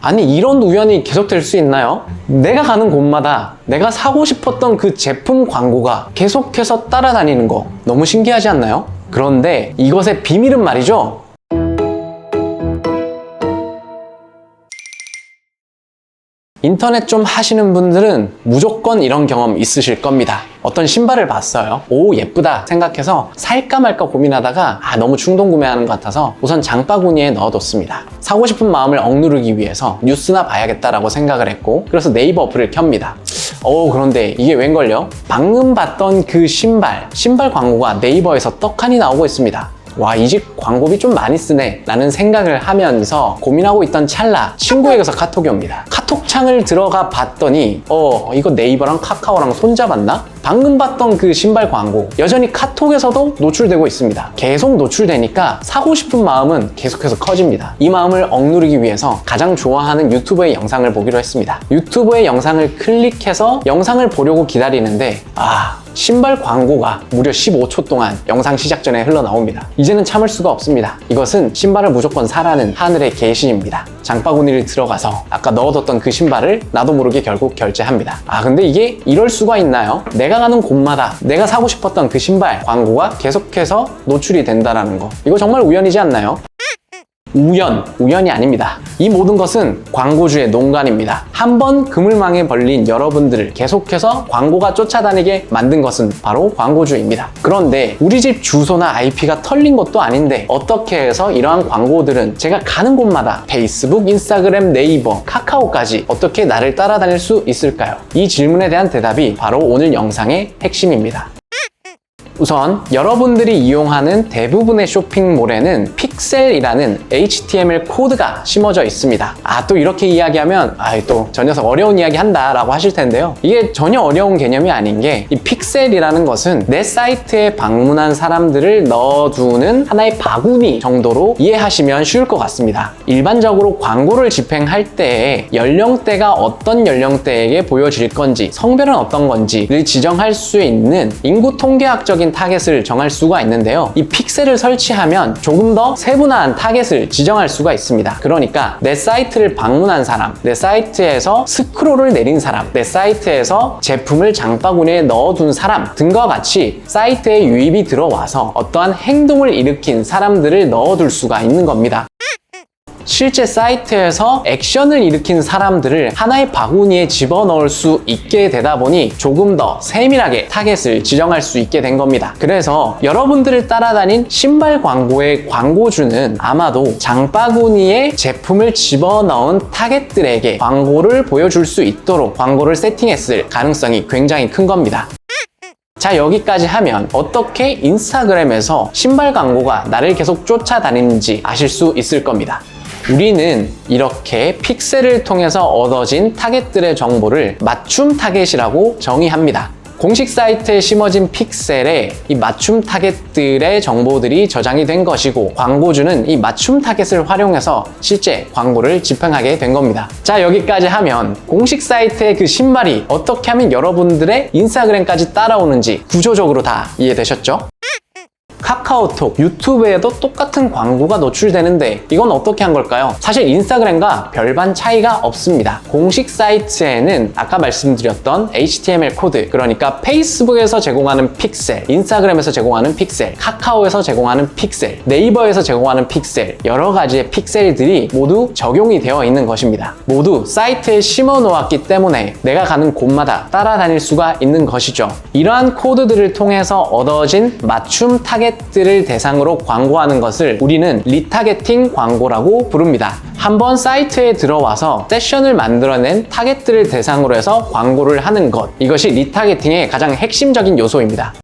아니, 이런 우연이 계속될 수 있나요? 내가 가는 곳마다 내가 사고 싶었던 그 제품 광고가 계속해서 따라다니는 거 너무 신기하지 않나요? 그런데 이것의 비밀은 말이죠, 인터넷 좀 하시는 분들은 무조건 이런 경험 있으실 겁니다. 어떤 신발을 봤어요. 오, 예쁘다 생각해서 살까 말까 고민하다가 너무 충동 구매하는 것 같아서 우선 장바구니에 넣어뒀습니다. 사고 싶은 마음을 억누르기 위해서 뉴스나 봐야겠다라고 생각을 했고, 그래서 네이버 어플을 켭니다. 그런데 이게 웬걸요? 방금 봤던 그 신발 광고가 네이버에서 떡하니 나오고 있습니다. 와, 이 집 광고비 좀 많이 쓰네 라는 생각을 하면서 고민하고 있던 찰나 친구에게서 카톡이 옵니다. 카톡창을 들어가 봤더니 이거 네이버랑 카카오랑 손잡았나? 방금 봤던 그 신발 광고 여전히 카톡에서도 노출되고 있습니다. 계속 노출되니까 사고 싶은 마음은 계속해서 커집니다. 이 마음을 억누르기 위해서 가장 좋아하는 유튜브의 영상을 보기로 했습니다. 유튜브의 영상을 클릭해서 영상을 보려고 기다리는데 신발 광고가 무려 15초 동안 영상 시작 전에 흘러나옵니다. 이제는 참을 수가 없습니다. 이것은 신발을 무조건 사라는 하늘의 계시입니다. 장바구니를 들어가서 아까 넣어뒀던 그 신발을 나도 모르게 결국 결제합니다. 근데 이게 이럴 수가 있나요? 내가 가는 곳마다 내가 사고 싶었던 그 신발 광고가 계속해서 노출이 된다는 거, 이거 정말 우연이지 않나요? 우연이 아닙니다. 이 모든 것은 광고주의 농간입니다. 한번 그물망에 걸린 여러분들을 계속해서 광고가 쫓아다니게 만든 것은 바로 광고주입니다. 그런데 우리 집 주소나 IP가 털린 것도 아닌데 어떻게 해서 이러한 광고들은 제가 가는 곳마다 페이스북, 인스타그램, 네이버, 카카오까지 어떻게 나를 따라다닐 수 있을까요? 이 질문에 대한 대답이 바로 오늘 영상의 핵심입니다. 우선 여러분들이 이용하는 대부분의 쇼핑몰에는 픽셀이라는 HTML 코드가 심어져 있습니다. 또 이렇게 이야기하면 또 저 녀석 어려운 이야기 한다 라고 하실 텐데요, 이게 전혀 어려운 개념이 아닌 게, 이 픽셀이라는 것은 내 사이트에 방문한 사람들을 넣어두는 하나의 바구니 정도로 이해하시면 쉬울 것 같습니다. 일반적으로 광고를 집행할 때에 연령대가 어떤 연령대에게 보여질 건지, 성별은 어떤 건지를 지정할 수 있는 인구 통계학적인 타겟을 정할 수가 있는데요, 이 픽셀을 설치하면 조금 더 세분화한 타겟을 지정할 수가 있습니다. 그러니까 내 사이트를 방문한 사람, 내 사이트에서 스크롤을 내린 사람, 내 사이트에서 제품을 장바구니에 넣어둔 사람 등과 같이 사이트에 유입이 들어와서 어떠한 행동을 일으킨 사람들을 넣어둘 수가 있는 겁니다. 실제 사이트에서 액션을 일으킨 사람들을 하나의 바구니에 집어넣을 수 있게 되다 보니 조금 더 세밀하게 타겟을 지정할 수 있게 된 겁니다. 그래서 여러분들을 따라다닌 신발 광고의 광고주는 아마도 장바구니에 제품을 집어넣은 타겟들에게 광고를 보여줄 수 있도록 광고를 세팅했을 가능성이 굉장히 큰 겁니다. 자, 여기까지 하면 어떻게 인스타그램에서 신발 광고가 나를 계속 쫓아다니는지 아실 수 있을 겁니다. 우리는 이렇게 픽셀을 통해서 얻어진 타겟들의 정보를 맞춤 타겟이라고 정의합니다. 공식 사이트에 심어진 픽셀에 이 맞춤 타겟들의 정보들이 저장이 된 것이고, 광고주는 이 맞춤 타겟을 활용해서 실제 광고를 집행하게 된 겁니다. 자, 여기까지 하면 공식 사이트의 그 신발이 어떻게 하면 여러분들의 인스타그램까지 따라오는지 구조적으로 다 이해되셨죠? 카카오톡, 유튜브에도 똑같은 광고가 노출되는데 이건 어떻게 한 걸까요? 사실 인스타그램과 별반 차이가 없습니다. 공식 사이트에는 아까 말씀드렸던 HTML 코드, 그러니까 페이스북에서 제공하는 픽셀, 인스타그램에서 제공하는 픽셀, 카카오에서 제공하는 픽셀, 네이버에서 제공하는 픽셀, 여러 가지의 픽셀들이 모두 적용이 되어 있는 것입니다. 모두 사이트에 심어 놓았기 때문에 내가 가는 곳마다 따라다닐 수가 있는 것이죠. 이러한 코드들을 통해서 얻어진 맞춤 타겟들을 대상으로 광고하는 것을 우리는 리타게팅 광고라고 부릅니다. 한번 사이트에 들어와서 세션을 만들어낸 타겟들을 대상으로 해서 광고를 하는 것, 이것이 리타게팅의 가장 핵심적인 요소입니다.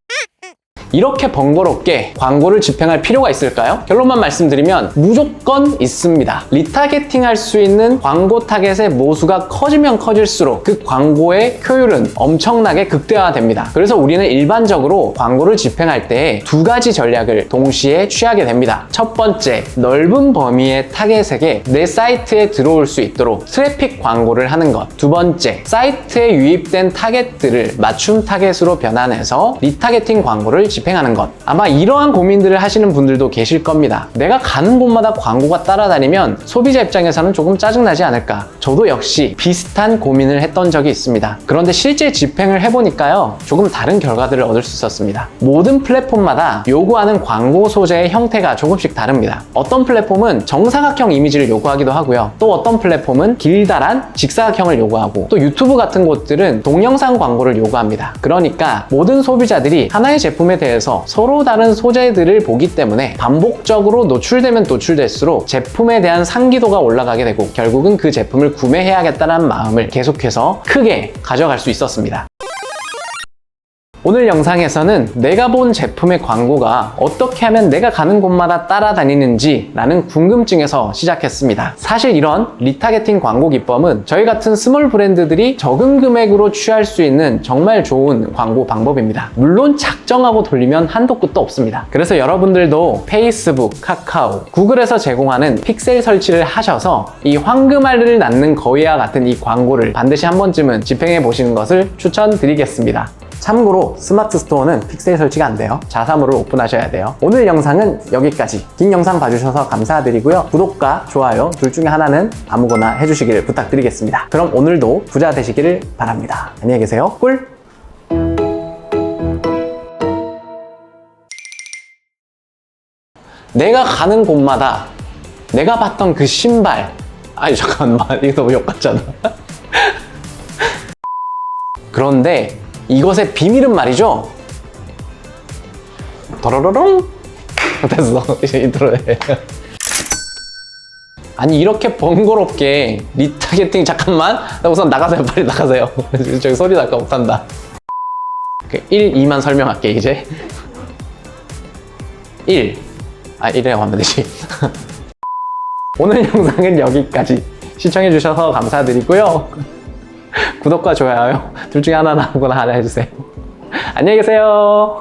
이렇게 번거롭게 광고를 집행할 필요가 있을까요? 결론만 말씀드리면 무조건 있습니다. 리타게팅 할 수 있는 광고 타겟의 모수가 커지면 커질수록 그 광고의 효율은 엄청나게 극대화됩니다. 그래서 우리는 일반적으로 광고를 집행할 때 두 가지 전략을 동시에 취하게 됩니다. 첫 번째, 넓은 범위의 타겟에게 내 사이트에 들어올 수 있도록 트래픽 광고를 하는 것. 두 번째, 사이트에 유입된 타겟들을 맞춤 타겟으로 변환해서 리타게팅 광고를 집행합니다. 집행하는 것. 아마 이러한 고민들을 하시는 분들도 계실 겁니다. 내가 가는 곳마다 광고가 따라다니면 소비자 입장에서는 조금 짜증나지 않을까. 저도 역시 비슷한 고민을 했던 적이 있습니다. 그런데 실제 집행을 해보니까요, 조금 다른 결과들을 얻을 수 있었습니다. 모든 플랫폼마다 요구하는 광고 소재의 형태가 조금씩 다릅니다. 어떤 플랫폼은 정사각형 이미지를 요구하기도 하고요. 또 어떤 플랫폼은 길다란 직사각형을 요구하고, 또 유튜브 같은 곳들은 동영상 광고를 요구합니다. 그러니까 모든 소비자들이 하나의 제품에 대해서 서로 다른 소재들을 보기 때문에 반복적으로 노출되면 노출될수록 제품에 대한 상기도가 올라가게 되고 결국은 그 제품을 구매해야겠다는 마음을 계속해서 크게 가져갈 수 있었습니다. 오늘 영상에서는 내가 본 제품의 광고가 어떻게 하면 내가 가는 곳마다 따라다니는지 라는 궁금증에서 시작했습니다. 사실 이런 리타게팅 광고 기법은 저희 같은 스몰 브랜드들이 적은 금액으로 취할 수 있는 정말 좋은 광고 방법입니다. 물론 작정하고 돌리면 한도 끝도 없습니다. 그래서 여러분들도 페이스북, 카카오, 구글에서 제공하는 픽셀 설치를 하셔서 이 황금알을 낳는 거위와 같은 이 광고를 반드시 한 번쯤은 집행해 보시는 것을 추천드리겠습니다. 참고로 스마트 스토어는 픽셀 설치가 안 돼요. 자사무를 오픈하셔야 돼요. 오늘 영상은 여기까지. 긴 영상 봐주셔서 감사드리고요. 구독과 좋아요 둘 중에 하나는 아무거나 해주시길 부탁드리겠습니다. 그럼 오늘도 부자 되시기를 바랍니다. 안녕히 계세요. 꿀! 내가 가는 곳마다 내가 봤던 그 신발, 아니 잠깐만, 이거 너무 욕 같잖아. 그런데 이것의 비밀은 말이죠, 더러러롱 됐어. 이제 인트로해. 아니 이렇게 번거롭게 리타게팅, 잠깐만, 우선 나가세요. 빨리 나가세요. 저기 소리 날까 못한다. 1, 2만 설명할게. 이제 1이라고 하면 되지. 오늘 영상은 여기까지. 시청해주셔서 감사드리고요. 구독과 좋아요 둘 중에 하나는 아무거나 하나 해주세요. 안녕히 계세요.